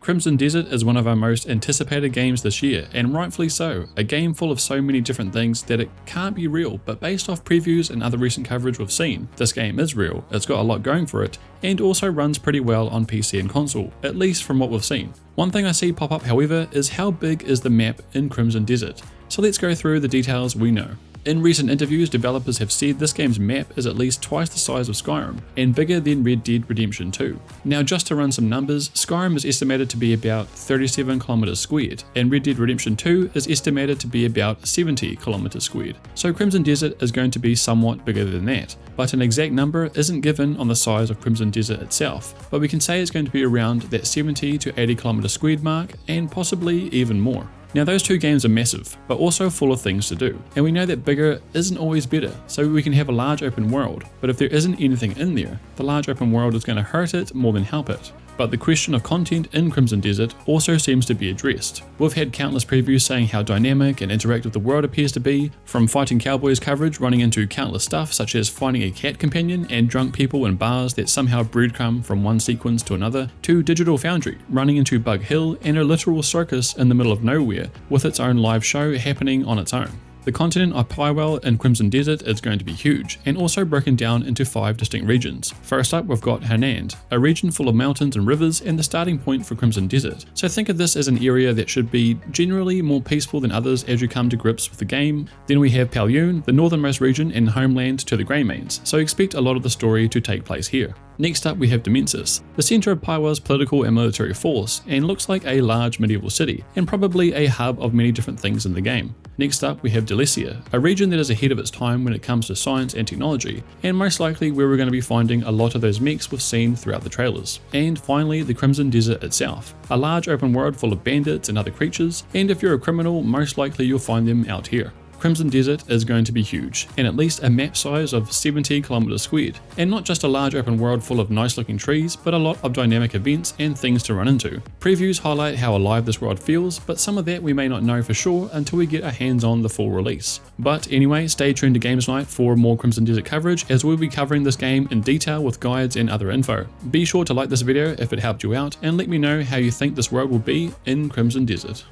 Crimson Desert is one of our most anticipated games this year, and rightfully so, a game full of so many different things that it can't be real, but based off previews and other recent coverage we've seen, this game is real, it's got a lot going for it, and also runs pretty well on PC and console, at least from what we've seen. One thing I see pop up however is how big is the map in Crimson Desert, so let's go through the details we know. In recent interviews, developers have said this game's map is at least twice the size of Skyrim, and bigger than Red Dead Redemption 2. Now just to run some numbers, Skyrim is estimated to be about 37 kilometers squared, and Red Dead Redemption 2 is estimated to be about 70 kilometers squared. So Crimson Desert is going to be somewhat bigger than that, but an exact number isn't given on the size of Crimson Desert itself, but we can say it's going to be around that 70 to 80 kilometers squared mark, and possibly even more. Now those two games are massive, but also full of things to do, and we know that bigger isn't always better, so we can have a large open world, but if there isn't anything in there, the large open world is going to hurt it more than help it. But the question of content in Crimson Desert also seems to be addressed. We've had countless previews saying how dynamic and interactive the world appears to be, from fighting cowboys coverage running into countless stuff such as finding a cat companion and drunk people in bars that somehow breadcrumb from one sequence to another, to Digital Foundry running into Bug Hill and a literal circus in the middle of nowhere with its own live show happening on its own. The continent of Pywel in Crimson Desert is going to be huge, and also broken down into 5 distinct regions. First up, we've got Hanand, a region full of mountains and rivers and the starting point for Crimson Desert. So think of this as an area that should be generally more peaceful than others as you come to grips with the game. Then we have Pywel, the northernmost region and homeland to the Greymanes, so expect a lot of the story to take place here. Next up we have Dimensis, the centre of Pywel's political and military force, and looks like a large medieval city, and probably a hub of many different things in the game. Next up we have Delecia, a region that is ahead of its time when it comes to science and technology, and most likely where we're going to be finding a lot of those mechs we've seen throughout the trailers. And finally the Crimson Desert itself, a large open world full of bandits and other creatures, and if you're a criminal most likely you'll find them out here. Crimson Desert is going to be huge, and at least a map size of 70 kilometers squared, and not just a large open world full of nice looking trees, but a lot of dynamic events and things to run into. Previews highlight how alive this world feels, but some of that we may not know for sure until we get our hands on the full release. But anyway, stay tuned to Games Night for more Crimson Desert coverage, as we'll be covering this game in detail with guides and other info. Be sure to like this video if it helped you out, and let me know how you think this world will be in Crimson Desert.